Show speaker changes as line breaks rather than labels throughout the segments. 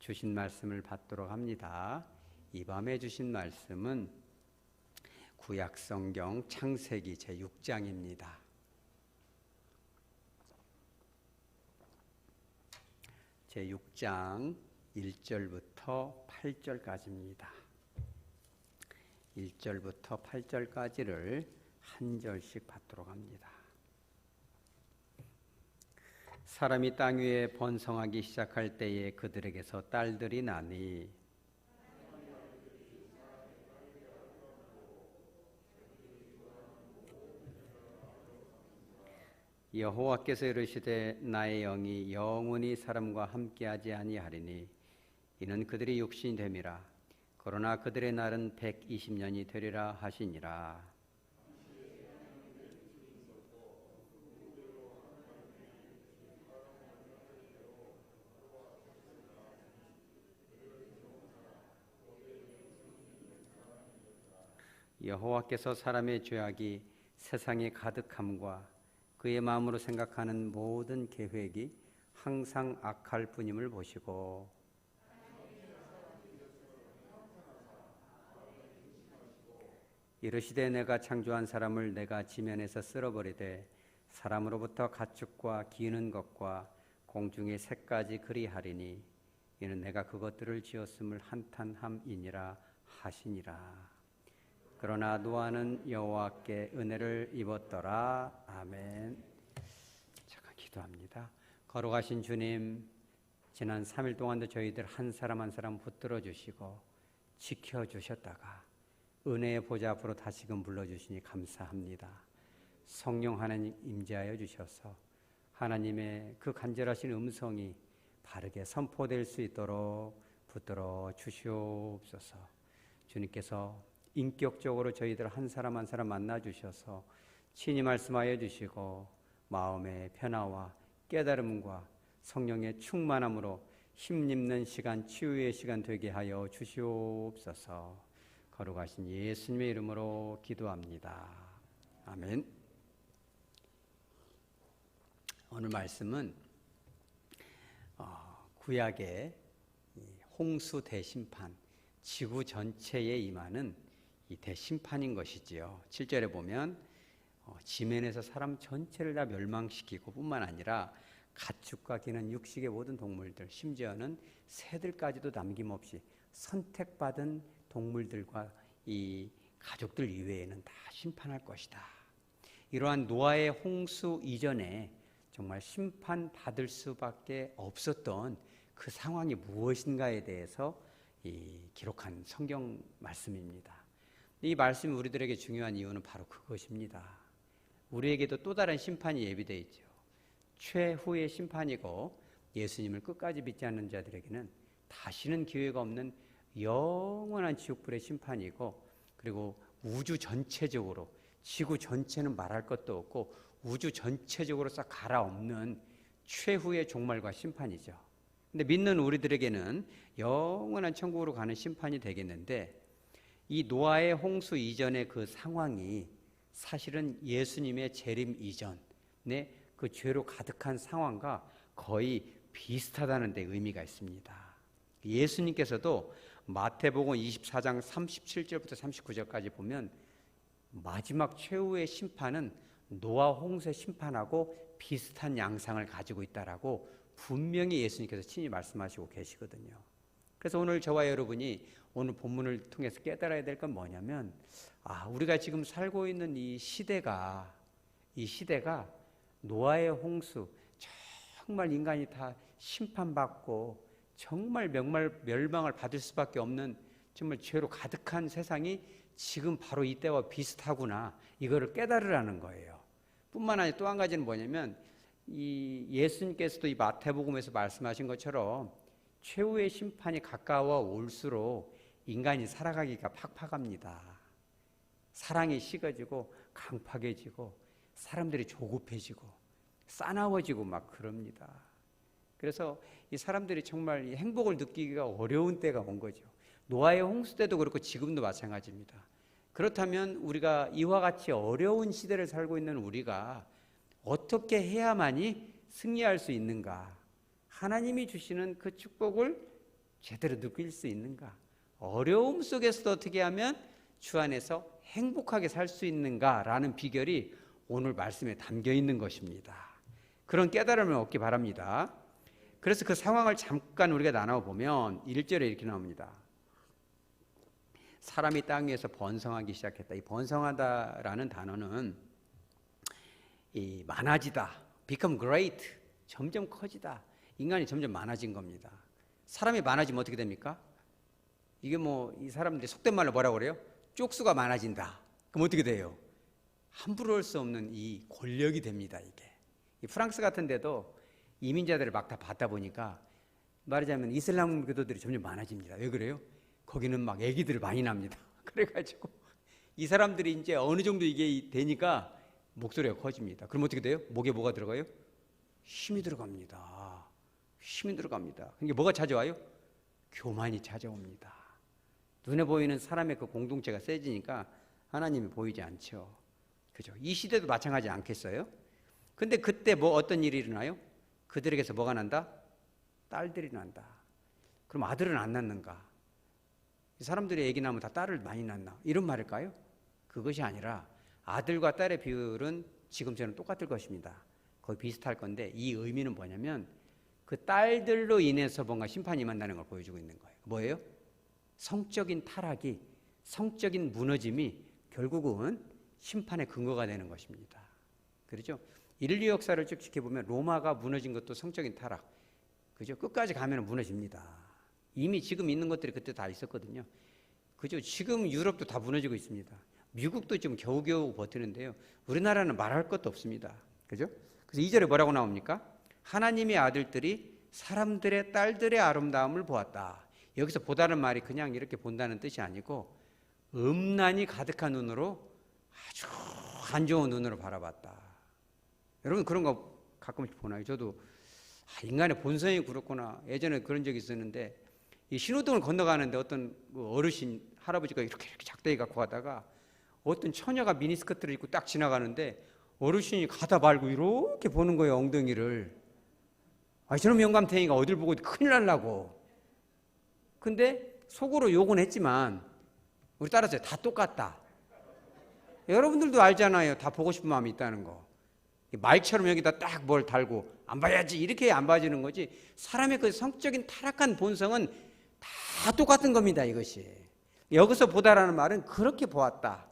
주신 말씀을 받도록 합니다. 이 밤에 주신 말씀은 구약성경 창세기 제6장입니다. 제6장 1절부터 8절까지입니다. 1절부터 8절까지를 한 절씩 받도록 합니다. 사람이 땅 위에 번성하기 시작할 때에 그들에게서 딸들이 나니 여호와께서 이르시되 나의 영이 영원히 사람과 함께하지 아니하리니 이는 그들이 육신이 됨이라. 그러나 그들의 날은 120년이 되리라 하시니라. 여호와께서 사람의 죄악이 세상에 가득함과 그의 마음으로 생각하는 모든 계획이 항상 악할 뿐임을 보시고 이르시되 내가 창조한 사람을 내가 지면에서 쓸어버리되 사람으로부터 가축과 기는 것과 공중의 새까지 그리하리니 이는 내가 그것들을 지었음을 한탄함이니라 하시니라. 그러나 노아는 여호와께 은혜를 입었더라. 아멘. 잠깐 기도합니다. 걸어가신 주님, 지난 3일 동안도 저희들 한 사람 한 사람 붙들어 주시고 지켜주셨다가 은혜의 보좌 앞으로 다시금 불러주시니 감사합니다. 성령 하나님 임재하여 주셔서 하나님의 그 간절하신 음성이 바르게 선포될 수 있도록 붙들어 주시옵소서. 주님께서 인격적으로 저희들 한 사람 한 사람 만나 주셔서 친히 말씀하여 주시고 마음의 변화와 깨달음과 성령의 충만함으로 힘입는 시간, 치유의 시간 되게 하여 주시옵소서. 거룩하신 예수님의 이름으로 기도합니다. 아멘. 오늘 말씀은 구약의 홍수 대심판, 지구 전체에 임하는 이 대심판인 것이지요. 7절에 보면 지면에서 사람 전체를 다 멸망시키고 뿐만 아니라 가축과 기는 육식의 모든 동물들, 심지어는 새들까지도 남김없이 선택받은 동물들과 이 가족들 이외에는 다 심판할 것이다. 이러한 노아의 홍수 이전에 정말 심판받을 수밖에 없었던 그 상황이 무엇인가에 대해서 기록한 성경 말씀입니다. 이 말씀이 우리들에게 중요한 이유는 바로 그것입니다. 우리에게도 또 다른 심판이 예비되어 있죠. 최후의 심판이고 예수님을 끝까지 믿지 않는 자들에게는 다시는 기회가 없는 영원한 지옥불의 심판이고, 그리고 우주 전체적으로, 지구 전체는 말할 것도 없고 우주 전체적으로 싹 갈아엎는 최후의 종말과 심판이죠. 근데 믿는 우리들에게는 영원한 천국으로 가는 심판이 되겠는데, 이 노아의 홍수 이전의 그 상황이 사실은 예수님의 재림 이전의 그 죄로 가득한 상황과 거의 비슷하다는 데 의미가 있습니다. 예수님께서도 마태복음 24장 37절부터 39절까지 보면 마지막 최후의 심판은 노아 홍수의 심판하고 비슷한 양상을 가지고 있다라고 분명히 예수님께서 친히 말씀하시고 계시거든요. 그래서 오늘 저와 여러분이 오늘 본문을 통해서 깨달아야 될 건 뭐냐면, 우리가 지금 살고 있는 이 시대가 노아의 홍수, 정말 인간이 다 심판받고 정말 멸망을 받을 수밖에 없는 정말 죄로 가득한 세상이 지금 바로 이때와 비슷하구나, 이거를 깨달으라는 거예요. 뿐만 아니라 또 한 가지는 뭐냐면, 이 예수님께서도 이 마태복음에서 말씀하신 것처럼 최후의 심판이 가까워 올수록 인간이 살아가기가 팍팍합니다. 사랑이 식어지고 강팍해지고 사람들이 조급해지고 싸나워지고 막 그럽니다. 그래서 이 사람들이 정말 이 행복을 느끼기가 어려운 때가 온 거죠. 노아의 홍수 때도 그렇고 지금도 마찬가지입니다. 그렇다면 우리가 이와 같이 어려운 시대를 살고 있는 우리가 어떻게 해야만이 승리할 수 있는가? 하나님이 주시는 그 축복을 제대로 느낄 수 있는가? 어려움 속에서도 어떻게 하면 주 안에서 행복하게 살 수 있는가라는 비결이 오늘 말씀에 담겨 있는 것입니다. 그런 깨달음을 얻기 바랍니다. 그래서 그 상황을 잠깐 우리가 나눠보면 1절에 이렇게 나옵니다. 사람이 땅 위에서 번성하기 시작했다. 이 번성하다라는 단어는 이 많아지다, become great, 점점 커지다. 인간이 점점 많아진 겁니다. 사람이 많아지면 어떻게 됩니까? 이게 뭐 이 사람들이 속된 말로 뭐라고 그래요? 쪽수가 많아진다. 그럼 어떻게 돼요? 함부로 할 수 없는 이 권력이 됩니다. 이게 이 프랑스 같은 데도 이민자들을 막 다 받다 보니까 말하자면 이슬람 교도들이 점점 많아집니다. 왜 그래요? 거기는 막 애기들 많이 납니다. 그래가지고 이 사람들이 이제 어느 정도 이게 되니까 목소리가 커집니다. 그럼 어떻게 돼요? 목에 뭐가 들어가요? 힘이 들어갑니다. 힘이 들어갑니다. 그러니까 뭐가 찾아와요? 교만이 찾아옵니다. 눈에 보이는 사람의 그 공동체가 세지니까 하나님이 보이지 않죠. 그죠? 이 시대도 마찬가지 않겠어요? 근데 그때 뭐 어떤 일이 일어나요? 그들에게서 뭐가 난다? 딸들이 난다. 그럼 아들은 안 낳는가? 이 사람들이 애기 낳으면 다 딸을 많이 낳나? 이런 말일까요? 그것이 아니라 아들과 딸의 비율은 지금처럼 똑같을 것입니다. 거의 비슷할 건데 이 의미는 뭐냐면 그 딸들로 인해서 뭔가 심판이 임한다는 걸 보여주고 있는 거예요. 뭐예요? 성적인 타락이, 성적인 무너짐이 결국은 심판의 근거가 되는 것입니다. 그렇죠? 인류 역사를 쭉 지켜보면 로마가 무너진 것도 성적인 타락, 그죠? 끝까지 가면 무너집니다. 이미 지금 있는 것들이 그때 다 있었거든요. 그죠? 지금 유럽도 다 무너지고 있습니다. 미국도 지금 겨우겨우 버티는데요. 우리나라는 말할 것도 없습니다. 그죠? 그래서 2절에 뭐라고 나옵니까? 하나님의 아들들이 사람들의 딸들의 아름다움을 보았다. 여기서 보다는 말이 그냥 이렇게 본다는 뜻이 아니고 음란이 가득한 눈으로 아주 안 좋은 눈으로 바라봤다. 여러분 그런 거 가끔씩 보나요? 저도 인간의 본성이 그렇구나. 예전에 그런 적이 있었는데 이 신호등을 건너가는데 어떤 어르신 할아버지가 이렇게 작대기 갖고 가다가 어떤 처녀가 미니스커트를 입고 딱 지나가는데 어르신이 가다 말고 이렇게 보는 거예요. 엉덩이를. 저놈 영감탱이가 어딜 보고 큰일 날라고. 근데 속으로 욕은 했지만 우리 따라서 다 똑같다. 여러분들도 알잖아요. 다 보고 싶은 마음이 있다는 거. 말처럼 여기다 딱 뭘 달고 안 봐야지 이렇게 안 봐지는 거지. 사람의 그 성적인 타락한 본성은 다 똑같은 겁니다. 이것이. 여기서 보다라는 말은 그렇게 보았다.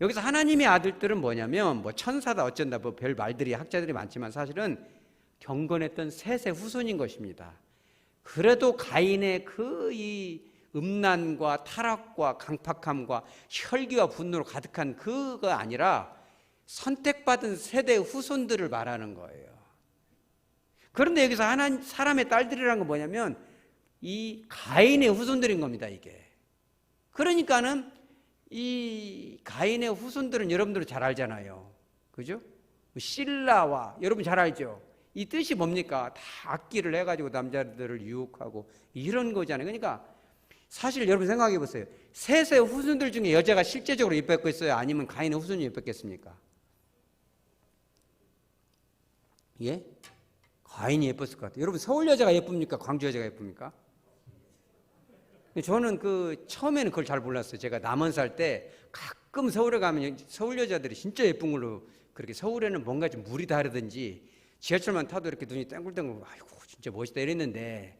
여기서 하나님의 아들들은 뭐냐면 뭐 천사다 어쩐다 뭐 별 말들이 학자들이 많지만 사실은 경건했던 셋의 후손인 것입니다. 그래도 가인의 그 이 음란과 타락과 강팍함과 혈기와 분노로 가득한 그가 아니라 선택받은 세대 후손들을 말하는 거예요. 그런데 여기서 사람의 딸들이라는 건 뭐냐면 이 가인의 후손들인 겁니다. 이게. 그러니까는 이 가인의 후손들은 여러분들도 잘 알잖아요. 그죠? 실라와 여러분 잘 알죠? 이 뜻이 뭡니까? 다 악기를 해가지고 남자들을 유혹하고 이런 거잖아요. 그러니까 사실 여러분 생각해 보세요. 셋의 후손들 중에 여자가 실제적으로 예뻤겠어요? 아니면 가인의 후손이 예뻤겠습니까? 예? 가인이 예뻤을 것 같아요. 여러분 서울 여자가 예쁩니까? 광주 여자가 예쁩니까? 저는 처음에는 그걸 잘 몰랐어요. 제가 남원 살 때 가끔 서울에 가면 서울 여자들이 진짜 예쁜 걸로 그렇게 서울에는 뭔가 좀 물이 다르든지 지하철만 타도 이렇게 눈이 땡글땡글 아이고 진짜 멋있다 이랬는데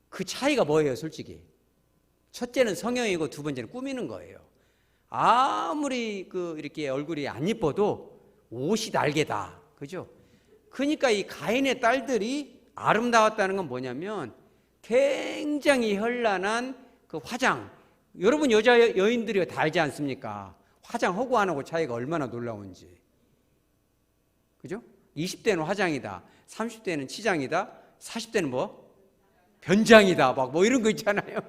그 차이가 뭐예요 솔직히? 첫째는 성형이고 두 번째는 꾸미는 거예요. 아무리 이렇게 얼굴이 안 예뻐도 옷이 날개다. 그죠? 그러니까 이 가인의 딸들이 아름다웠다는 건 뭐냐면 굉장히 현란한 그 화장. 여러분 여인들이 다 알지 않습니까? 화장하고 안 하고 차이가 얼마나 놀라운지. 그죠? 20대는 화장이다. 30대는 치장이다. 40대는 뭐? 변장이다. 막 뭐 이런 거 있잖아요.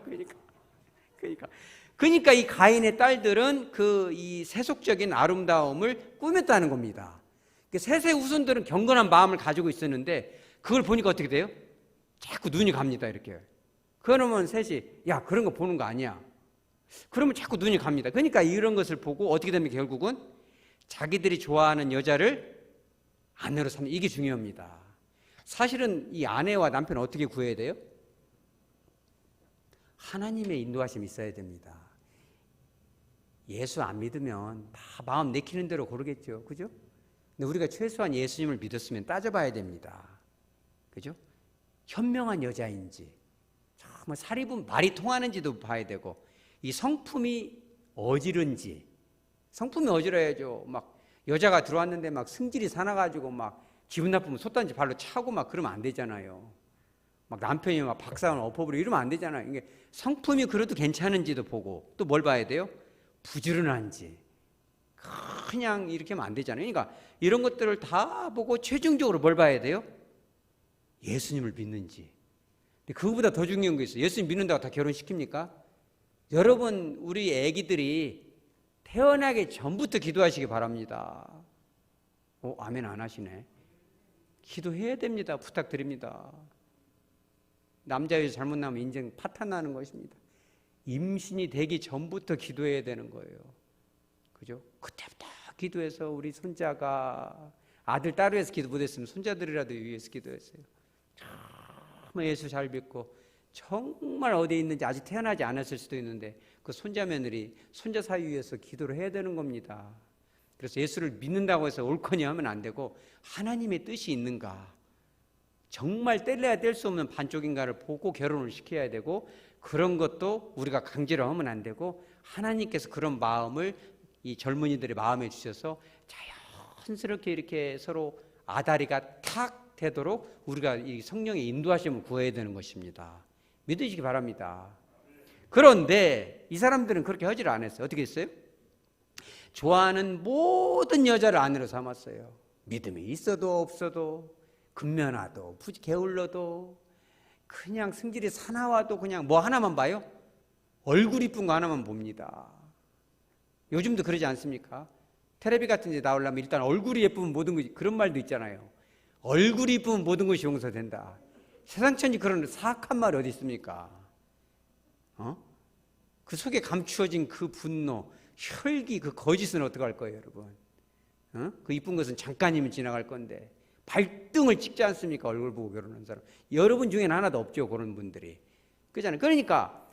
그러니까 이 가인의 딸들은 이 세속적인 아름다움을 꾸몄다는 겁니다. 셋의 후손들은 경건한 마음을 가지고 있었는데 그걸 보니까 어떻게 돼요? 자꾸 눈이 갑니다. 이렇게. 그러면 셋이 야 그런 거 보는 거 아니야. 그러면 자꾸 눈이 갑니다. 그러니까 이런 것을 보고 어떻게 됩니까? 결국은 자기들이 좋아하는 여자를 아내로 삼는 이게 중요합니다. 사실은 이 아내와 남편은 어떻게 구해야 돼요? 하나님의 인도하심이 있어야 됩니다. 예수 안 믿으면 다 마음 내키는 대로 고르겠죠. 그죠? 근데 우리가 최소한 예수님을 믿었으면 따져봐야 됩니다. 그죠? 현명한 여자인지, 정말 살입은 말이 통하는지도 봐야 되고, 이 성품이 어지른지, 성품이 어지러야죠. 막 여자가 들어왔는데 막 승질이 사나가지고 막 기분 나쁘면 솥단지 발로 차고 막 그러면 안 되잖아요. 막 남편이 막 박사원 엎어버리고 이러면 안 되잖아요. 이게 성품이 그래도 괜찮은지도 보고, 또 뭘 봐야 돼요? 부지런한지. 그냥 이렇게 하면 안 되잖아요. 그러니까 이런 것들을 다 보고 최종적으로 뭘 봐야 돼요? 예수님을 믿는지. 근데 그거보다 더 중요한 게 있어요. 예수님 믿는다고 다 결혼시킵니까? 여러분, 우리 애기들이 태어나기 전부터 기도하시기 바랍니다. 아멘 안 하시네. 기도해야 됩니다. 부탁드립니다. 남자여서 잘못 나면 인생 파탄 나는 것입니다. 임신이 되기 전부터 기도해야 되는 거예요. 그죠? 그때부터 기도해서 우리 손자가 아들, 딸을 위해서 기도 못했으면 손자들이라도 위해서 기도했어요. 정말 예수 잘 믿고 정말 어디에 있는지 아직 태어나지 않았을 수도 있는데 그 손자 며느리, 손자 사위 위해서 기도를 해야 되는 겁니다. 그래서 예수를 믿는다고 해서 옳거니 하면 안 되고 하나님의 뜻이 있는가, 정말 뗄래야 뗄 수 없는 반쪽인가를 보고 결혼을 시켜야 되고, 그런 것도 우리가 강제로 하면 안 되고 하나님께서 그런 마음을 이 젊은이들의 마음에 주셔서 자연스럽게 이렇게 서로 아다리가 탁 되도록 우리가 이 성령의 인도하심을 구해야 되는 것입니다. 믿으시기 바랍니다. 그런데 이 사람들은 그렇게 하지를 않았어요. 어떻게 했어요? 좋아하는 모든 여자를 아내로 삼았어요. 믿음이 있어도 없어도, 근면하도 게을러도, 그냥 승질이 사나워도 그냥 뭐 하나만 봐요? 얼굴 이쁜 거 하나만 봅니다. 요즘도 그러지 않습니까? 텔레비 같은 데 나오려면 일단 얼굴이 예쁘면 모든 것이, 그런 말도 있잖아요. 얼굴이 이쁘면 모든 것이 용서된다. 세상천지 그런 사악한 말이 어디 있습니까? 그 속에 감추어진 그 분노, 혈기, 그 거짓은 어떡할 거예요, 여러분? 그 이쁜 것은 잠깐이면 지나갈 건데 발등을 찍지 않습니까? 얼굴 보고 결혼한 사람. 여러분 중에는 하나도 없죠, 그런 분들이. 그잖아요. 그러니까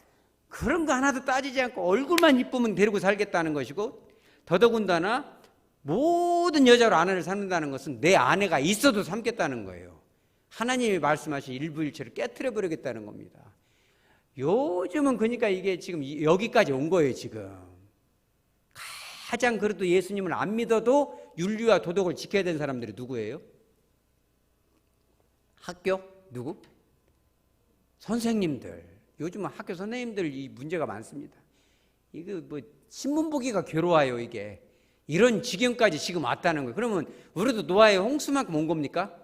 그런 거 하나도 따지지 않고 얼굴만 이쁘면 데리고 살겠다는 것이고, 더더군다나 모든 여자로 아내를 삼는다는 것은 내 아내가 있어도 삼겠다는 거예요. 하나님이 말씀하신 일부일체를 깨트려 버리겠다는 겁니다. 요즘은 그러니까 이게 지금 여기까지 온 거예요. 지금 가장 그래도 예수님을 안 믿어도 윤리와 도덕을 지켜야 되는 사람들이 누구예요? 학교? 누구? 선생님들. 요즘은 학교 선생님들 이 문제가 많습니다. 이거 뭐 신문 보기가 괴로워요. 이게 이런 지경까지 지금 왔다는 거예요. 그러면 우리도 노아의 홍수만큼 온 겁니까?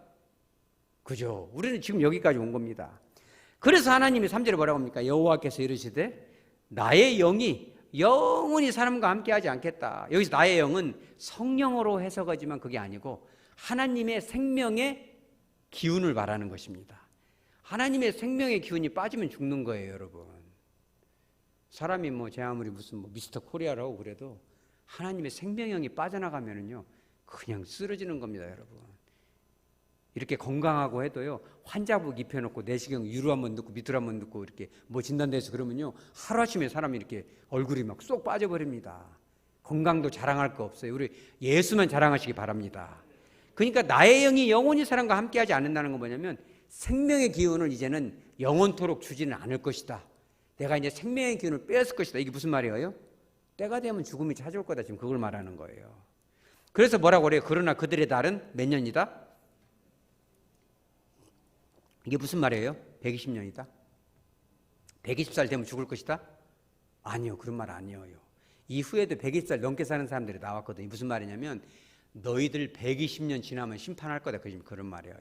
그죠? 우리는 지금 여기까지 온 겁니다. 그래서 하나님이 3절에 뭐라고 합니까? 여호와께서 이르시되 나의 영이 영원히 사람과 함께 하지 않겠다. 여기서 나의 영은 성령으로 해석하지만 그게 아니고 하나님의 생명의 기운을 말하는 것입니다. 하나님의 생명의 기운이 빠지면 죽는 거예요, 여러분. 사람이 뭐 제 아무리 무슨 뭐 미스터 코리아라고 그래도 하나님의 생명형이 빠져나가면은요 그냥 쓰러지는 겁니다, 여러분. 이렇게 건강하고 해도요 환자복 입혀놓고 내시경 유로 한번 넣고 밑으로 한번 넣고 이렇게 뭐 진단돼서 그러면요 하루아침에 사람이 이렇게 얼굴이 막 쏙 빠져버립니다. 건강도 자랑할 거 없어요. 우리 예수만 자랑하시기 바랍니다. 그러니까 나의 영이 영원히 사람과 함께하지 않는다는 건 뭐냐면 생명의 기운을 이제는 영원토록 주지는 않을 것이다. 내가 이제 생명의 기운을 빼앗을 것이다. 이게 무슨 말이에요? 때가 되면 죽음이 찾아올 거다. 지금 그걸 말하는 거예요. 그래서 뭐라고 그래요? 그러나 그들의 날은 몇 년이다? 이게 무슨 말이에요? 120년이다? 120살 되면 죽을 것이다? 아니요. 그런 말 아니에요. 이후에도 120살 넘게 사는 사람들이 나왔거든요. 무슨 말이냐면 너희들 120년 지나면 심판할 거다. 그런 말이에요.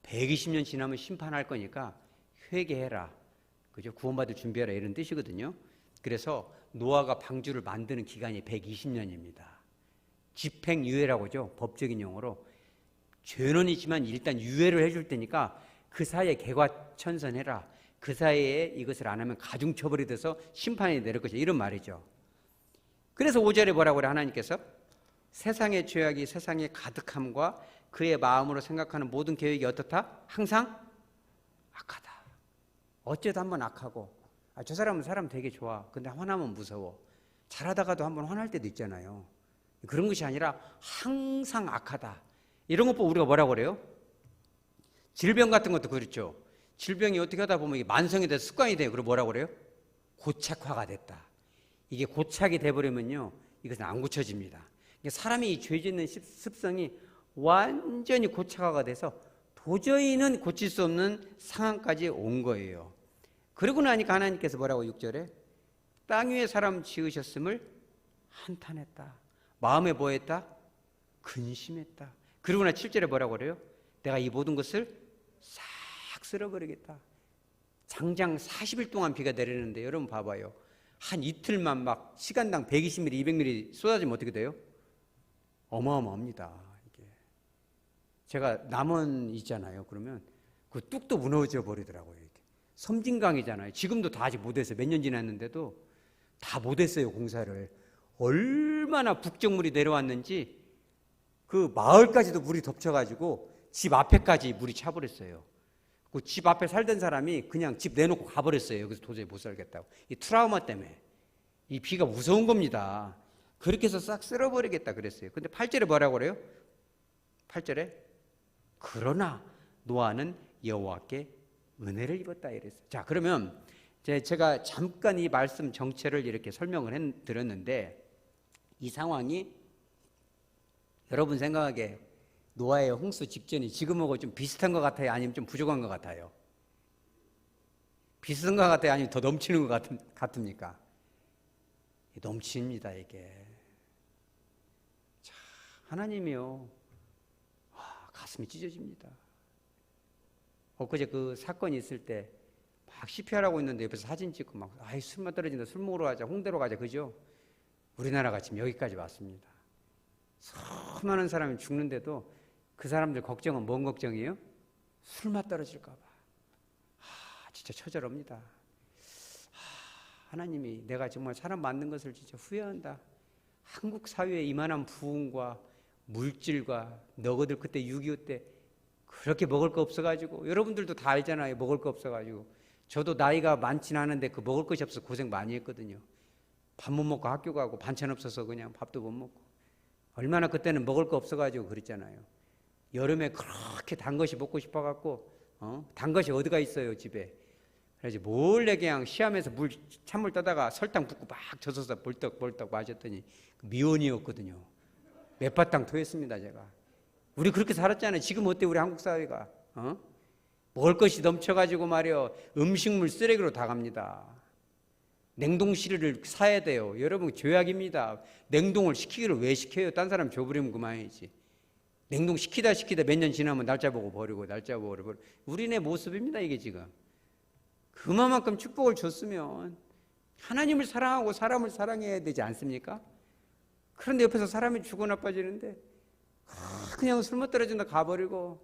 120년 지나면 심판할 거니까 회개해라. 그죠? 구원받을 준비해라. 이런 뜻이거든요. 그래서 노아가 방주를 만드는 기간이 120년입니다. 집행유예라고 하죠. 법적인 용어로. 죄는 있지만 일단 유예를 해줄 테니까 그 사이에 개과천선해라. 그 사이에 이것을 안 하면 가중처벌이 돼서 심판이 내릴 것이다. 이런 말이죠. 그래서 5절에 뭐라고 그래 하나님께서 세상의 죄악이 세상의 가득함과 그의 마음으로 생각하는 모든 계획이 어떻다? 항상 악하다. 어째도 한번 악하고 저 사람은 사람 되게 좋아. 근데 화나면 무서워. 잘하다가도 한번 화날 때도 있잖아요. 그런 것이 아니라 항상 악하다. 이런 것 보고 우리가 뭐라고 그래요? 질병 같은 것도 그렇죠. 질병이 어떻게 하다 보면 이게 만성이 돼서 습관이 돼요. 그럼 뭐라고 그래요? 고착화가 됐다. 이게 고착이 돼버리면요, 이것은 안 고쳐집니다. 사람이 이 죄 짓는 습성이 완전히 고착화가 돼서 도저히는 고칠 수 없는 상황까지 온 거예요. 그러고 나니까 하나님께서 뭐라고 6절에 땅 위에 사람 지으셨음을 한탄했다. 마음에 뭐 했다? 근심했다. 그러고 나 7절에 뭐라고 그래요? 내가 이 모든 것을 싹 쓸어버리겠다. 장장 40일 동안 비가 내리는데 여러분 봐봐요. 한 이틀만 막 시간당 120mm, 200mm 쏟아지면 어떻게 돼요? 어마어마합니다. 이게 제가 남원 있잖아요. 그러면 그 뚝도 무너져 버리더라고요. 이게 섬진강이잖아요. 지금도 다 아직 못했어요. 몇 년 지났는데도 다 못했어요. 공사를. 얼마나 북적물이 내려왔는지 그 마을까지도 물이 덮쳐가지고 집 앞에까지 물이 차버렸어요. 그 집 앞에 살던 사람이 그냥 집 내놓고 가버렸어요. 여기서 도저히 못 살겠다고. 이 트라우마 때문에. 이 비가 무서운 겁니다. 그렇게 해서 싹 쓸어버리겠다 그랬어요. 근데 8절에 뭐라고 그래요? 8절에 그러나 노아는 여호와께 은혜를 입었다 이랬어요. 자, 그러면 제가 잠깐 이 말씀 정체를 이렇게 설명을 드렸는데 이 상황이 여러분 생각하기에 노아의 홍수 직전이 지금하고 좀 비슷한 것 같아요? 아니면 좀 부족한 것 같아요? 비슷한 것 같아요? 아니면 더 넘치는 것 같습니까? 넘칩니다, 이게. 자, 하나님이요. 가슴이 찢어집니다. 엊그제 그 사건이 있을 때 막 CPR하고 있는데 옆에서 사진 찍고 막 술만 떨어진다, 술 먹으러 가자, 홍대로 가자, 그죠? 우리나라가 지금 여기까지 왔습니다. 수많은 사람이 죽는데도 그 사람들 걱정은 뭔 걱정이에요? 술맛 떨어질까 봐. 진짜 처절합니다. 하나님이 내가 정말 사람 만든 것을 진짜 후회한다. 한국 사회에 이만한 부흥과 물질과 너희들 그때 6.25 때 그렇게 먹을 거 없어가지고 여러분들도 다 알잖아요. 먹을 거 없어가지고 저도 나이가 많진 않은데 그 먹을 것이 없어서 고생 많이 했거든요. 밥 못 먹고 학교 가고 반찬 없어서 그냥 밥도 못 먹고 얼마나 그때는 먹을 거 없어가지고 그랬잖아요. 여름에 그렇게 단 것이 먹고 싶어갖고 단 것이 어디가 있어요 집에. 그래서 몰래 그냥 시암에서 찬물 떠다가 설탕 붓고 막 젖어서 벌떡벌떡 마셨더니 미온이었거든요. 매파탕 토했습니다 제가. 우리 그렇게 살았잖아요. 지금 어때 우리 한국 사회가? 먹을 것이 넘쳐가지고 말이요 음식물 쓰레기로 다 갑니다. 냉동실을 사야 돼요. 여러분 죄악입니다. 냉동을 시키기를 왜 시켜요? 딴 사람 줘버리면 그만이지. 냉동 시키다 몇 년 지나면 날짜 보고 버리고 날짜 보고 버리고. 우리네 모습입니다 이게 지금. 그만큼 축복을 줬으면 하나님을 사랑하고 사람을 사랑해야 되지 않습니까? 그런데 옆에서 사람이 죽어 나빠지는데 그냥 술못 떨어진다 가버리고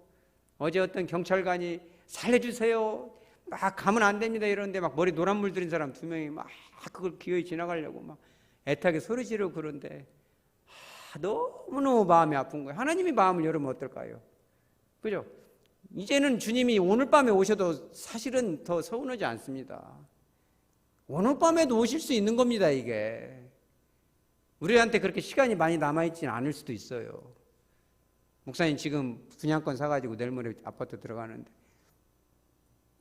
어제 어떤 경찰관이 살려주세요 막 가면 안 됩니다 이러는데 막 머리 노란 물 들인 사람 2명이 막 그걸 기어이 지나가려고 막 애타게 소리 지르고 그런데 너무너무 마음이 아픈 거예요. 하나님이 마음을 열으면 어떨까요? 그죠? 이제는 주님이 오늘 밤에 오셔도 사실은 더 서운하지 않습니다. 오늘 밤에도 오실 수 있는 겁니다 이게. 우리한테 그렇게 시간이 많이 남아있지는 않을 수도 있어요. 목사님 지금 분양권 사가지고 내일 모레 아파트 들어가는데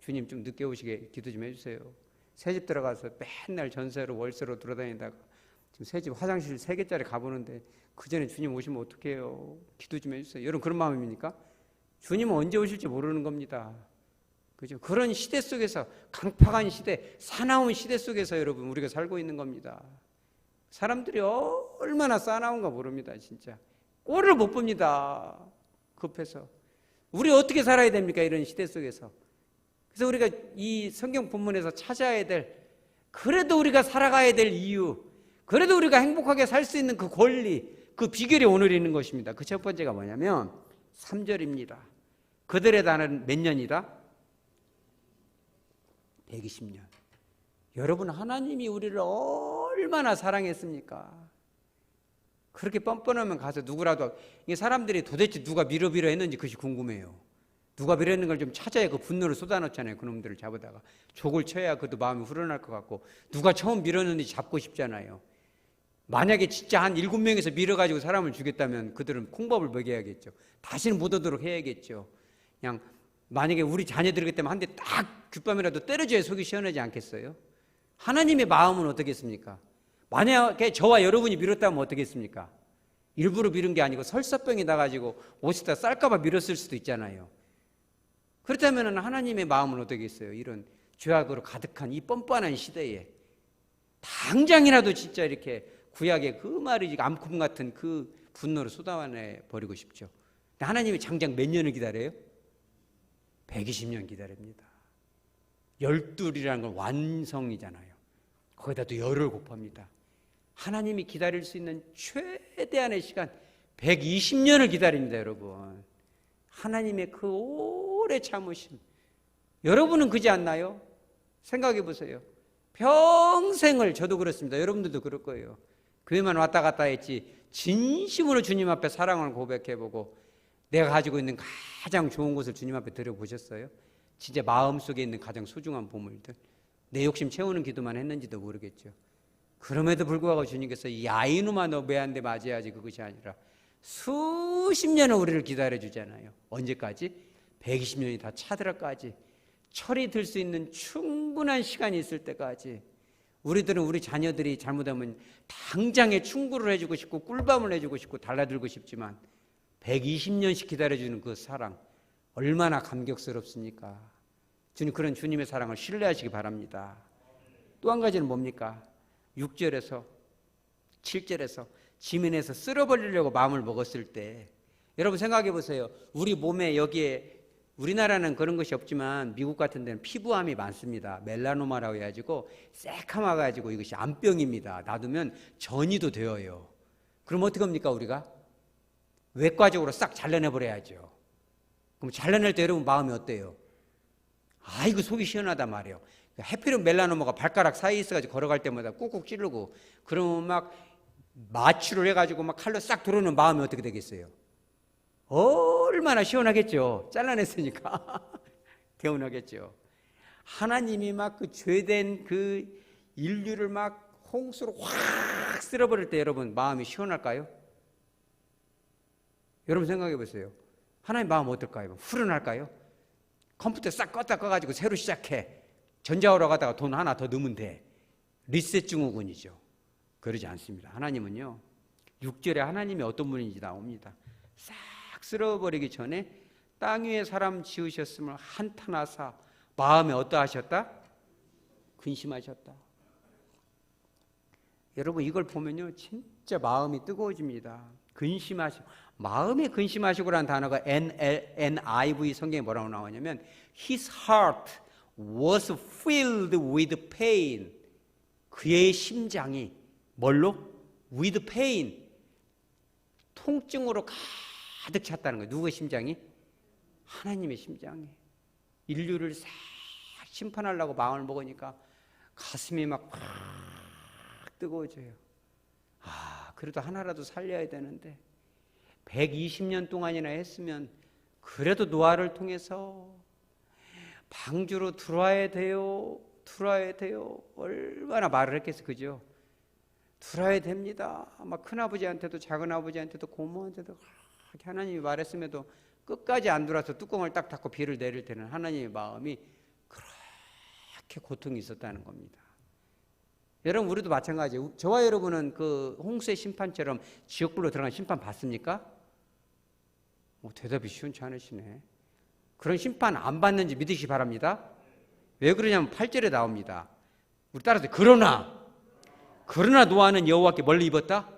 주님 좀 늦게 오시게 기도 좀 해주세요. 새집 들어가서 맨날 전세로 월세로 돌아다니다가 지금 새집 화장실 3개짜리 가보는데 그 전에 주님 오시면 어떡해요. 기도 좀 해주세요. 여러분 그런 마음입니까? 주님은 언제 오실지 모르는 겁니다. 그죠? 그런 시대 속에서 강팍한 시대, 사나운 시대 속에서 여러분 우리가 살고 있는 겁니다. 사람들이 얼마나 사나운가 모릅니다 진짜. 꼴을 못 봅니다. 급해서. 우리 어떻게 살아야 됩니까? 이런 시대 속에서. 그래서 우리가 이 성경 본문에서 찾아야 될, 그래도 우리가 살아가야 될 이유, 그래도 우리가 행복하게 살 수 있는 그 권리, 그 비결이 오늘 있는 것입니다. 그 첫 번째가 뭐냐면 3절입니다. 그들의 단은 몇 년이다? 120년. 여러분 하나님이 우리를 얼마나 사랑했습니까? 그렇게 뻔뻔하면 가서 누구라도, 이게 사람들이 도대체 누가 밀어 했는지 그것이 궁금해요. 누가 밀었는 걸 좀 찾아야 그 분노를 쏟아놓잖아요. 그놈들을 잡아다가 족을 쳐야 그도 마음이 후련할 것 같고, 누가 처음 밀었는지 잡고 싶잖아요. 만약에 진짜 한 7명에서 밀어가지고 사람을 죽였다면 그들은 콩밥을 먹여야겠죠. 다시는 못 오도록 해야겠죠. 그냥 만약에 우리 자녀들이 그때면 한 대 딱 귓밤이라도 때려줘야 속이 시원하지 않겠어요? 하나님의 마음은 어떻겠습니까? 만약에 저와 여러분이 밀었다면 어떻겠습니까? 일부러 밀은 게 아니고 설사병이 나가지고 옷에다 쌀까봐 밀었을 수도 있잖아요. 그렇다면 하나님의 마음은 어떻겠어요? 이런 죄악으로 가득한 이 뻔뻔한 시대에 당장이라도 진짜 이렇게 구약의 그 말이 암큼 같은 그 분노를 쏟아내 버리고 싶죠. 하나님이 장장 몇 년을 기다려요? 120년 기다립니다. 12이라는 건 완성이잖아요. 거기다 또 열을 곱합니다. 하나님이 기다릴 수 있는 최대한의 시간 120년을 기다립니다, 여러분. 하나님의 그 오래 참으심. 여러분은 그지 않나요? 생각해 보세요. 평생을, 저도 그렇습니다. 여러분들도 그럴 거예요. 교회만 왔다 갔다 했지 진심으로 주님 앞에 사랑을 고백해보고 내가 가지고 있는 가장 좋은 것을 주님 앞에 드려보셨어요? 진짜 마음속에 있는 가장 소중한 보물들, 내 욕심 채우는 기도만 했는지도 모르겠죠. 그럼에도 불구하고 주님께서 이 아이누마 너 매한테 맞아야지, 그것이 아니라 수십 년을 우리를 기다려주잖아요. 언제까지? 120년이 다 차들어까지, 철이 들 수 있는 충분한 시간이 있을 때까지. 우리들은 우리 자녀들이 잘못하면 당장에 충고를 해주고 싶고 꿀밤을 해주고 싶고 달라들고 싶지만 120년씩 기다려주는 그 사랑 얼마나 감격스럽습니까? 주님, 그런 주님의 사랑을 신뢰하시기 바랍니다. 또 한 가지는 뭡니까? 6절에서 7절에서 지면에서 쓸어버리려고 마음을 먹었을 때, 여러분 생각해 보세요. 우리 몸에 여기에, 우리나라는 그런 것이 없지만 미국 같은 데는 피부암이 많습니다. 멜라노마라고 해가지고 새카마 가지고 이것이 암병입니다. 놔두면 전이도 되어요. 그럼 어떻게 합니까? 우리가 외과적으로 싹 잘라내버려야죠. 그럼 잘라낼 때 여러분 마음이 어때요? 아이고 속이 시원하단 말이에요. 해피른 멜라노마가 발가락 사이에 있어가지고 걸어갈 때마다 꾹꾹 찌르고, 그러면 막 마취를 해가지고 막 칼로 싹 들어오는 마음이 어떻게 되겠어요? 얼마나 시원하겠죠. 잘라냈으니까 개운하겠죠. 하나님이 막 그 죄된 그 인류를 막 홍수로 확 쓸어버릴 때 여러분 마음이 시원할까요? 여러분 생각해 보세요. 하나님 마음 어떨까요? 후련할까요? 컴퓨터 싹 껐다 꺼가지고 새로 시작해. 전자오라 가다가 돈 하나 더 넣으면 돼. 리셋 증후군이죠. 그러지 않습니다. 하나님은요, 6절에 하나님이 어떤 분인지 나옵니다. 싹 쓸어버리기 전에 땅 위에 사람 지으셨음을 한탄하사 마음에 어떠하셨다? 근심하셨다. 여러분 이걸 보면요 진짜 마음이 뜨거워집니다. 근심하시고, 마음에 근심하시고라는 단어가 NIV 성경에 뭐라고 나오냐면 His heart was filled with pain. 그의 심장이 뭘로? with pain. 통증으로 가득 찼다는 거예요. 누구의 심장이? 하나님의 심장이. 인류를 싹 심판하려고 마음을 먹으니까 가슴이 막 뜨거워져요. 그래도 하나라도 살려야 되는데 120년 동안이나 했으면 그래도 노아를 통해서 방주로 들어와야 돼요. 얼마나 말을 했겠어요. 그죠? 들어와야 됩니다. 아마 큰아버지한테도 작은아버지한테도 고모한테도 그렇게 하나님이 말했음에도 끝까지 안 들어와서 뚜껑을 딱 닫고 비를 내릴 때는 하나님의 마음이 그렇게 고통이 있었다는 겁니다. 여러분 우리도 마찬가지예요. 저와 여러분은 그 홍수의 심판처럼 지옥불로 들어간 심판 받습니까? 대답이 시원치 않으시네. 그런 심판 안 받는지 믿으시기 바랍니다. 왜 그러냐면 8절에 나옵니다. 우리 따라서 그러나 노아는 여호와께 뭘 입었다?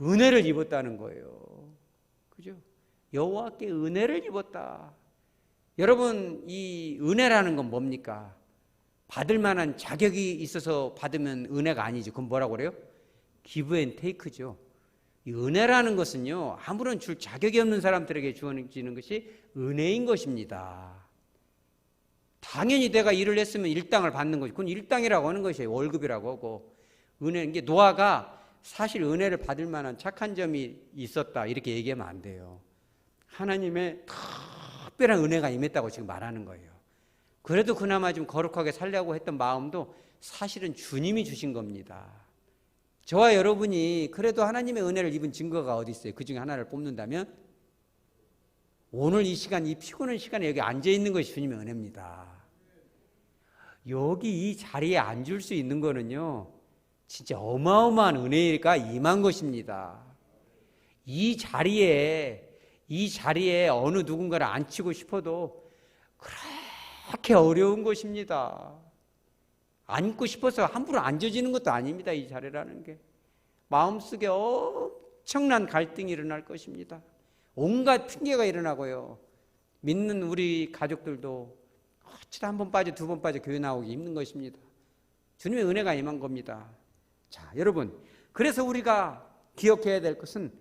은혜를 입었다는 거예요. 그죠? 여호와께 은혜를 입었다. 여러분 이 은혜라는 건 뭡니까? 받을 만한 자격이 있어서 받으면 은혜가 아니죠. 그럼 뭐라고 그래요? give and take죠. 이 은혜라는 것은요, 아무런 줄 자격이 없는 사람들에게 주어지는 것이 은혜인 것입니다. 당연히 내가 일을 했으면 일당을 받는 거죠. 그건 일당이라고 하는 것이에요. 월급이라고 하고. 은혜, 이게 노아가 사실 은혜를 받을 만한 착한 점이 있었다 이렇게 얘기하면 안 돼요. 하나님의 특별한 은혜가 임했다고 지금 말하는 거예요. 그래도 그나마 좀 거룩하게 살려고 했던 마음도 사실은 주님이 주신 겁니다. 저와 여러분이 그래도 하나님의 은혜를 입은 증거가 어디 있어요? 그 중에 하나를 뽑는다면 오늘 이 시간, 이 피곤한 시간에 여기 앉아 있는 것이 주님의 은혜입니다. 여기 이 자리에 앉을 수 있는 거는요, 진짜 어마어마한 은혜가 임한 것입니다. 이 자리에 어느 누군가를 앉히고 싶어도 그렇게 어려운 것입니다. 앉고 싶어서 함부로 앉아지는 것도 아닙니다. 이 자리라는 게 마음속에 엄청난 갈등이 일어날 것입니다. 온갖 핑계가 일어나고요. 믿는 우리 가족들도 어쩌다 한 번 빠져 두 번 빠져 교회 나오기 힘든 것입니다. 주님의 은혜가 임한 겁니다. 자, 여러분, 그래서 우리가 기억해야 될 것은,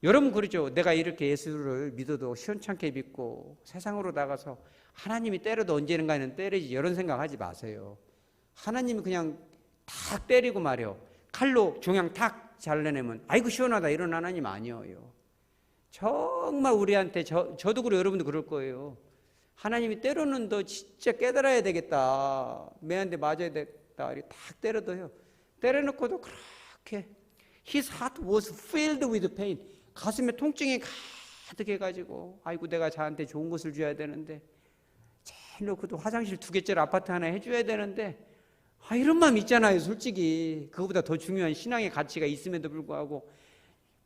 여러분 그러죠. 내가 이렇게 예수를 믿어도 시원찮게 믿고 세상으로 나가서 하나님이 때려도 언제는가는 때리지, 이런 생각하지 마세요. 하나님이 그냥 탁 때리고 말이요, 칼로 종양 탁 잘라내면 아이고 시원하다, 이런 하나님 아니에요. 정말 우리한테, 저도 그래요, 여러분도 그럴 거예요. 하나님이 때로는 너 진짜 깨달아야 되겠다, 매한테 맞아야 되겠다, 이렇게 탁 때려도요, 때려놓고도 그렇게 His heart was filled with pain, 가슴에 통증이 가득해가지고 아이고 내가 저한테 좋은 것을 줘야 되는데, 잘 놓고도 화장실 2개짜리 아파트 하나 해줘야 되는데, 이런 마음 있잖아요. 솔직히 그거보다 더 중요한 신앙의 가치가 있음에도 불구하고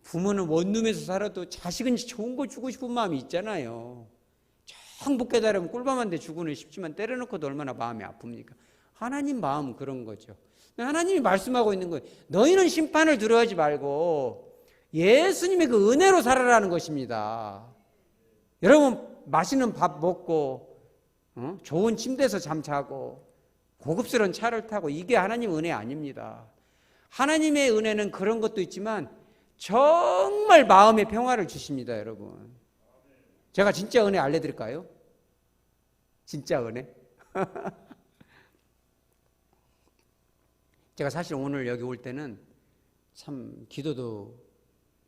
부모는 원룸에서 살아도 자식은 좋은 거 주고 싶은 마음이 있잖아요. 전부 깨달으면 꿀밤한테 주고는 싶지만 때려놓고도 얼마나 마음이 아픕니까? 하나님 마음은 그런 거죠. 하나님이 말씀하고 있는 거예요. 너희는 심판을 두려워하지 말고 예수님의 그 은혜로 살아라는 것입니다. 여러분 맛있는 밥 먹고 좋은 침대에서 잠자고 고급스러운 차를 타고, 이게 하나님 은혜 아닙니다. 하나님의 은혜는 그런 것도 있지만 정말 마음의 평화를 주십니다. 여러분, 제가 진짜 은혜 알려드릴까요? 진짜 은혜? 제가 사실 오늘 여기 올 때는 참 기도도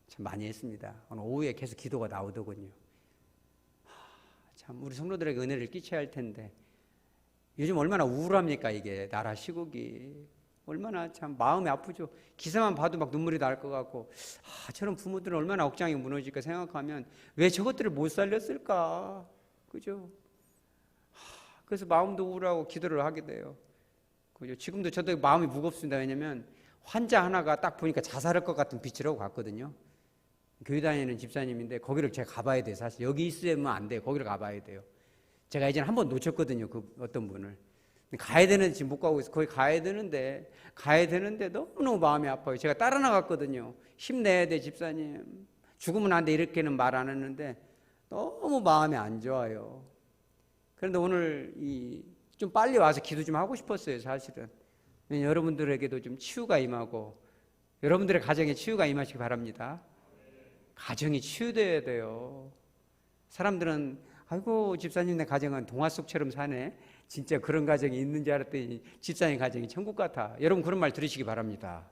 참 많이 했습니다. 오늘 오후에 계속 기도가 나오더군요. 참 우리 성도들에게 은혜를 끼쳐야 할 텐데 요즘 얼마나 우울합니까? 이게 나라 시국이 얼마나 참 마음이 아프죠. 기사만 봐도 막 눈물이 날 것 같고, 저런 부모들은 얼마나 억장이 무너질까 생각하면 왜 저것들을 못 살렸을까, 그죠? 그래서 마음도 우울하고 기도를 하게 돼요. 그죠? 지금도 저도 마음이 무겁습니다. 왜냐면 환자 하나가 딱 보니까 자살할 것 같은 빛을 하고 갔거든요. 교회 다니는 집사님인데 거기를 제가 가봐야 돼요. 사실 여기 있으면 안 돼요. 거기를 가봐야 돼요. 제가 예전에 한 번 놓쳤거든요. 그 어떤 분을. 가야 되는데 지금 못 가고 있어요. 거기 가야 되는데 너무너무 마음이 아파요. 제가 따라 나갔거든요. 힘내야 돼, 집사님. 죽으면 안 돼, 이렇게는 말 안 했는데 너무 마음이 안 좋아요. 그런데 오늘 좀 빨리 와서 기도 좀 하고 싶었어요, 사실은. 여러분들에게도 좀 치유가 임하고 여러분들의 가정에 치유가 임하시기 바랍니다. 가정이 치유돼야 돼요. 사람들은 아이고 집사님 내 가정은 동화 속처럼 사네, 진짜 그런 가정이 있는 줄 알았더니 집사님 가정이 천국 같아. 여러분 그런 말 들으시기 바랍니다.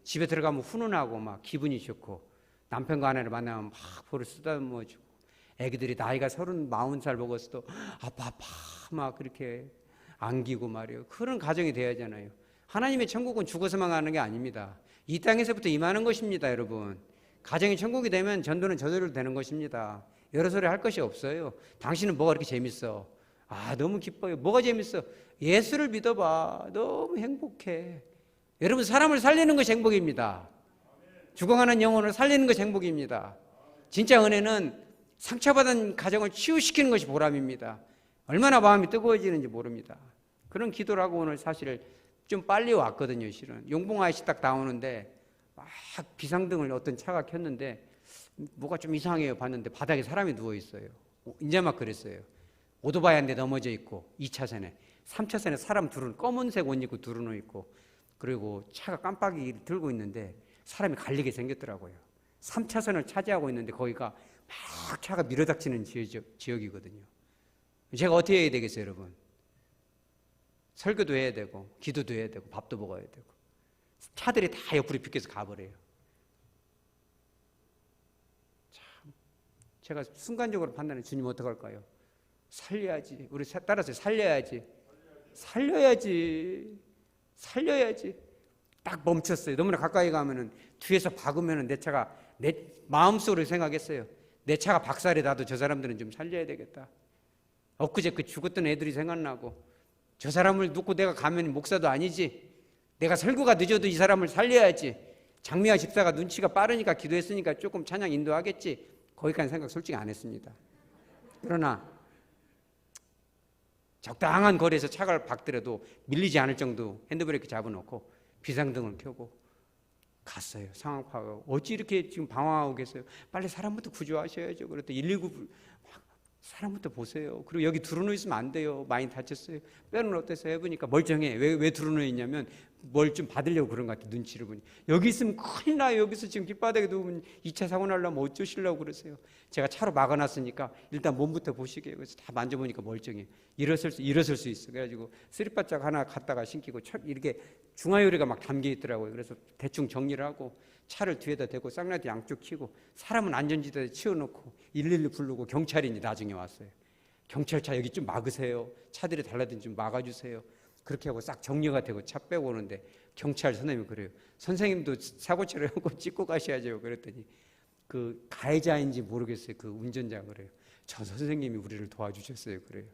집에 들어가면 훈훈하고 막 기분이 좋고, 남편과 아내를 만나면 막 볼을 쓰다듬어주고, 애기들이 나이가 30, 40살 먹었어도 아빠 막 그렇게 안기고 말이에요. 그런 가정이 돼야 하잖아요. 하나님의 천국은 죽어서만 가는 게 아닙니다. 이 땅에서부터 임하는 것입니다. 여러분, 가정이 천국이 되면 전도는 저절로 되는 것입니다. 여러 소리 할 것이 없어요. 당신은 뭐가 그렇게 재밌어? 너무 기뻐요. 뭐가 재밌어? 예수를 믿어봐. 너무 행복해. 여러분, 사람을 살리는 것이 행복입니다. 죽어가는 영혼을 살리는 것이 행복입니다. 진짜 은혜는 상처받은 가정을 치유시키는 것이 보람입니다. 얼마나 마음이 뜨거워지는지 모릅니다. 그런 기도를 하고 오늘 사실 좀 빨리 왔거든요. 실은 용봉아이씨 딱 나오는데 막 비상등을 어떤 차가 켰는데 뭐가 좀 이상해요. 봤는데 바닥에 사람이 누워있어요. 이제 막 그랬어요. 오토바이 한 대 넘어져 있고 2차선에 3차선에 사람 둘은 검은색 옷 입고 둘은 있고, 그리고 차가 깜빡이를 들고 있는데 사람이 갈리게 생겼더라고요. 3차선을 차지하고 있는데 거기가 막 차가 밀어닥치는 지역이거든요. 제가 어떻게 해야 되겠어요, 여러분? 설교도 해야 되고 기도도 해야 되고 밥도 먹어야 되고, 차들이 다 옆으로 비켜서 가버려요. 참, 제가 순간적으로 판단해, 주님 어떡할까요? 살려야지. 우리 따라서 살려야지. 살려야지. 살려야지. 딱 멈췄어요. 너무나 가까이 가면은 뒤에서 박으면은 내 차가, 내 마음속으로 생각했어요. 내 차가 박살이 나도 저 사람들은 좀 살려야 되겠다. 엊그제 그 죽었던 애들이 생각나고, 저 사람을 놓고 내가 가면 목사도 아니지. 내가 설교가 늦어도 이 사람을 살려야지. 장미화 집사가 눈치가 빠르니까 기도했으니까 조금 찬양 인도하겠지. 거기까지 생각 솔직히 안 했습니다. 그러나 적당한 거리에서 차가 박더라도 밀리지 않을 정도 핸드브레이크 잡아놓고 비상등을 켜고 갔어요. 상황 파악하고. 어찌 이렇게 지금 방황하고 계세요? 빨리 사람부터 구조하셔야죠. 그랬더니 119 사람부터 보세요. 그리고 여기 드러누워 있으면 안 돼요. 많이 다쳤어요. 뼈는 어땠어요? 해보니까 멀쩡해. 왜 드러누워 있냐면 뭘 좀 받으려고 그런 것 같아요. 눈치를 보니. 여기 있으면 큰일 나요. 여기서 지금 뒷바닥에 누우면 2차 사고 나려면 어쩌시려고 그러세요. 제가 차로 막아놨으니까 일단 몸부터 보시게요. 그래서 다 만져보니까 멀쩡해. 일어설 수 있어. 그래가지고 쓰리바짝 하나 갖다가 신기고 이렇게 중화요리가 막 담겨 있더라고요. 그래서 대충 정리를 하고 차를 뒤에다 대고 쌍라이트 양쪽 켜고 사람은 안전지대에 치워놓고 112 부르고 경찰이 나중에 왔어요. 경찰차 여기 좀 막으세요. 차들이 달라든 좀 막아주세요. 그렇게 하고 싹 정리가 되고 차 빼고 오는데 경찰 선생님이 그래요. 선생님도 사고 치려고 찍고 가셔야죠. 그랬더니 그 가해자인지 모르겠어요. 그 운전자가 그래요. 저 선생님이 우리를 도와주셨어요. 그래요.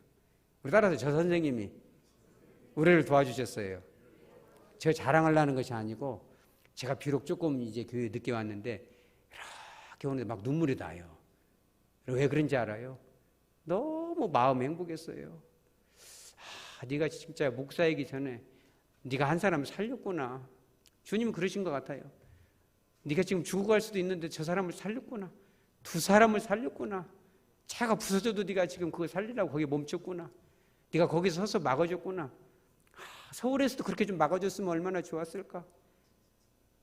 우리 따라서 저 선생님이 우리를 도와주셨어요. 제가 자랑하려는 것이 아니고 제가 비록 조금 이제 교회에 늦게 왔는데 이렇게 오는데 막 눈물이 나요. 왜 그런지 알아요? 너무 마음이 행복했어요. 네가 진짜 목사이기 전에 네가 한 사람을 살렸구나. 주님은 그러신 것 같아요. 네가 지금 죽어갈 수도 있는데 저 사람을 살렸구나. 두 사람을 살렸구나. 차가 부서져도 네가 지금 그걸 살리라고 거기 멈췄구나. 네가 거기 서서 막아줬구나. 서울에서도 그렇게 좀 막아줬으면 얼마나 좋았을까.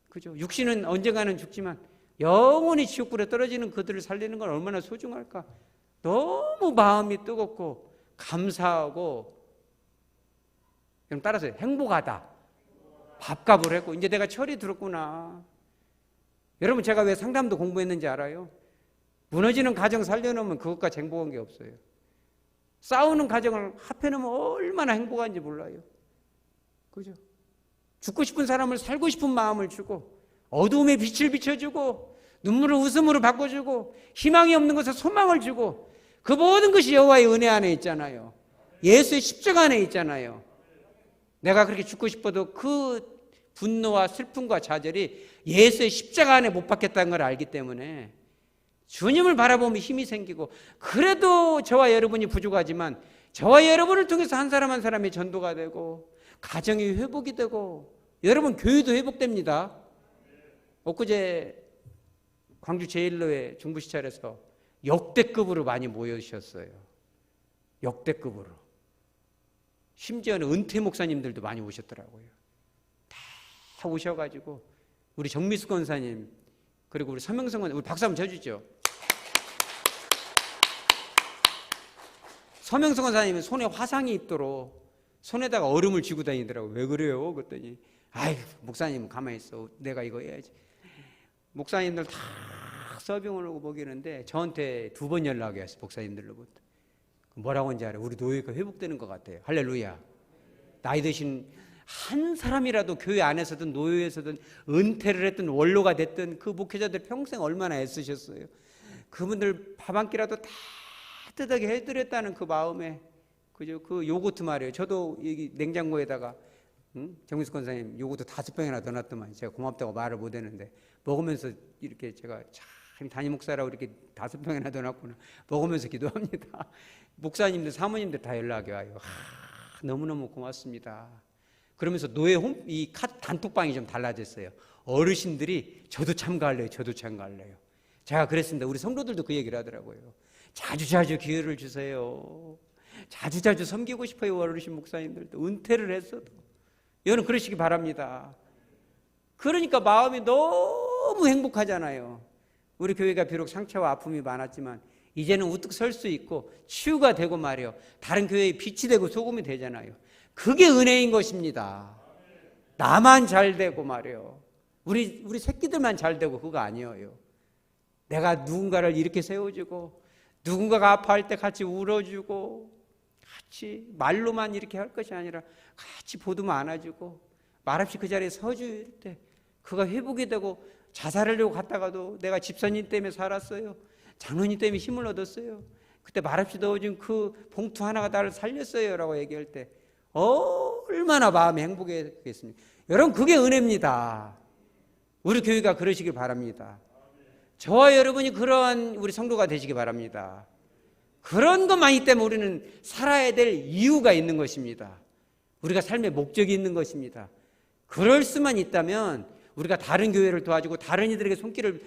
그죠? 육신은 언젠가는 죽지만 영원히 지옥불에 떨어지는 그들을 살리는 건 얼마나 소중할까. 너무 마음이 뜨겁고 감사하고, 그럼 따라서 행복하다. 밥값을 했고 이제 내가 철이 들었구나. 여러분 제가 왜 상담도 공부했는지 알아요? 무너지는 가정 살려놓으면 그것과 행복한 게 없어요. 싸우는 가정을 합해놓으면 얼마나 행복한지 몰라요. 그죠? 죽고 싶은 사람을 살고 싶은 마음을 주고 어두움에 빛을 비춰주고 눈물을 웃음으로 바꿔주고 희망이 없는 것에 소망을 주고 그 모든 것이 여호와의 은혜 안에 있잖아요. 예수의 십자가 안에 있잖아요. 내가 그렇게 죽고 싶어도 그 분노와 슬픔과 좌절이 예수의 십자가 안에 못 박혔다는 걸 알기 때문에 주님을 바라보면 힘이 생기고, 그래도 저와 여러분이 부족하지만 저와 여러분을 통해서 한 사람 한 사람이 전도가 되고 가정이 회복이 되고 여러분 교회도 회복됩니다. 엊그제 광주 제1로에 중부시찰에서 역대급으로 많이 모여주셨어요. 역대급으로. 심지어는 은퇴 목사님들도 많이 오셨더라고요. 다 오셔가지고 우리 정미숙 권사님 그리고 우리 서명성 권사님, 우리 박수 한번 쳐주죠. 서명성 권사님은 손에 화상이 있도록 손에다가 얼음을 쥐고 다니더라고요. 왜 그래요? 그랬더니 아이 목사님 가만히 있어. 내가 이거 해야지. 목사님들 다 서빙을 하고 먹이는데 저한테 2번 연락이 왔어요. 목사님들로부터. 뭐라고 하는지 알아요? 우리 노예가 회복되는 것 같아요. 할렐루야. 나이 드신 한 사람이라도 교회 안에서든 노예에서든 은퇴를 했든 원로가 됐든 그 목회자들 평생 얼마나 애쓰셨어요. 그분들 밥 한 끼라도 다 뜨뜻하게 해드렸다는 그 마음에, 그죠? 그 요거트 말이에요. 저도 여기 냉장고에다가 정미숙 권사님 요거트 5병이나 넣어놨더만 제가 고맙다고 말을 못했는데 먹으면서 이렇게 제가 참 담임 목사라고 이렇게 5병이나 넣어놨구나 먹으면서 기도합니다. 목사님들 사모님들 다 연락이 와요. 너무너무 고맙습니다. 그러면서 노예 이 단톡방이 좀 달라졌어요. 어르신들이 저도 참가할래요. 저도 참가할래요. 제가 그랬습니다. 우리 성도들도 그 얘기를 하더라고요. 자주자주 기회를 주세요. 자주자주 섬기고 싶어요. 어르신 목사님들도 은퇴를 했어도. 여러분 그러시기 바랍니다. 그러니까 마음이 너무 행복하잖아요. 우리 교회가 비록 상처와 아픔이 많았지만 이제는 우뚝 설 수 있고 치유가 되고 말이요. 다른 교회에 빛이 되고 소금이 되잖아요. 그게 은혜인 것입니다. 나만 잘 되고 말이요. 우리 새끼들만 잘 되고 그거 아니에요. 내가 누군가를 이렇게 세워주고 누군가가 아파할 때 같이 울어주고, 같이 말로만 이렇게 할 것이 아니라 같이 보듬어 안아주고, 말없이 그 자리에 서줄 때 그가 회복이 되고, 자살하려고 갔다가도 내가 집사님 때문에 살았어요, 장로님 때문에 힘을 얻었어요, 그때 말없이 넣어준 그 봉투 하나가 나를 살렸어요 라고 얘기할 때 얼마나 마음이 행복했겠습니까? 여러분, 그게 은혜입니다. 우리 교회가 그러시길 바랍니다. 저와 여러분이 그러한 우리 성도가 되시기 바랍니다. 그런 것만 있기 때문에 우리는 살아야 될 이유가 있는 것입니다. 우리가 삶의 목적이 있는 것입니다. 그럴 수만 있다면, 우리가 다른 교회를 도와주고 다른 이들에게 손길을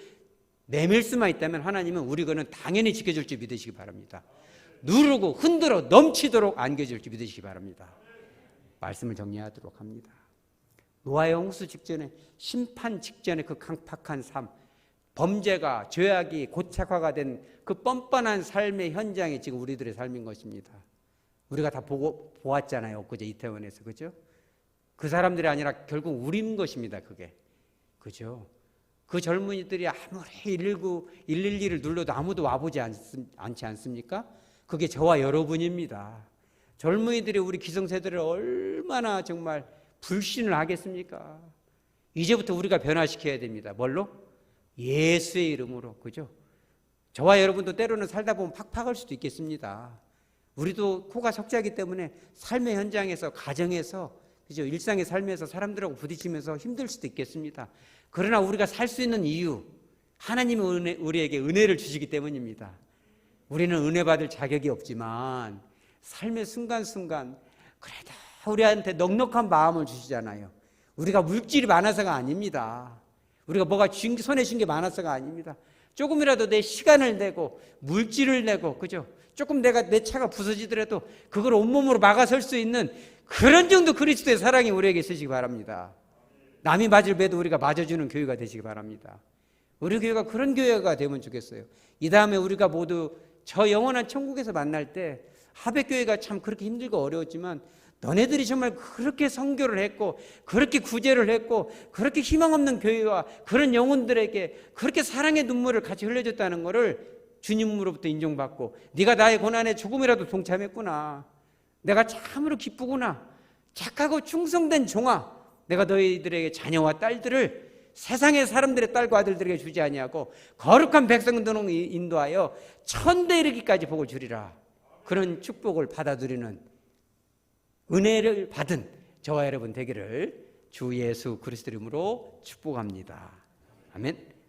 내밀 수만 있다면 하나님은 우리 거는 당연히 지켜줄 줄 믿으시기 바랍니다. 누르고 흔들어 넘치도록 안겨줄 줄 믿으시기 바랍니다. 말씀을 정리하도록 합니다. 노아의 홍수 직전에, 심판 직전에 그 강팍한 삶, 범죄가, 죄악이 고착화가 된 그 뻔뻔한 삶의 현장이 지금 우리들의 삶인 것입니다. 우리가 다 보았잖아요, 엊그제 이태원에서. 그죠? 그 사람들이 아니라 결국 우리인 것입니다, 그게. 그죠? 그 젊은이들이 아무리 119, 112를 눌러도 아무도 와보지 않지 않습니까? 그게 저와 여러분입니다. 젊은이들이 우리 기성세대를 얼마나 정말 불신을 하겠습니까? 이제부터 우리가 변화시켜야 됩니다. 뭘로? 예수의 이름으로. 그죠? 저와 여러분도 때로는 살다 보면 팍팍할 수도 있겠습니다. 우리도 코가 석자이기 때문에 삶의 현장에서, 가정에서, 그죠? 일상의 삶에서 사람들하고 부딪히면서 힘들 수도 있겠습니다. 그러나 우리가 살 수 있는 이유, 하나님이 우리에게 은혜를 주시기 때문입니다. 우리는 은혜 받을 자격이 없지만 삶의 순간순간 그래도 우리한테 넉넉한 마음을 주시잖아요. 우리가 물질이 많아서가 아닙니다. 우리가 뭐가 손에 쥔 게 많아서가 아닙니다. 조금이라도 내 시간을 내고 물질을 내고, 그죠? 조금 내 차가 부서지더라도 그걸 온몸으로 막아설 수 있는 그런 정도 그리스도의 사랑이 우리에게 있으시기 바랍니다. 남이 맞을 배도 우리가 맞아주는 교회가 되시기 바랍니다. 우리 교회가 그런 교회가 되면 좋겠어요. 이 다음에 우리가 모두 저 영원한 천국에서 만날 때, 하백교회가 참 그렇게 힘들고 어려웠지만 너네들이 정말 그렇게 선교를 했고, 그렇게 구제를 했고, 그렇게 희망 없는 교회와 그런 영혼들에게 그렇게 사랑의 눈물을 같이 흘려줬다는 것을 주님으로부터 인정받고, 네가 나의 고난에 조금이라도 동참했구나, 내가 참으로 기쁘구나, 착하고 충성된 종아, 내가 너희들에게 자녀와 딸들을 세상의 사람들의 딸과 아들들에게 주지 아니하고 거룩한 백성들을 인도하여 천대 이르기까지 복을 주리라. 그런 축복을 받아들이는 은혜를 받은 저와 여러분 되기를 주 예수 그리스도 이름으로 축복합니다. 아멘.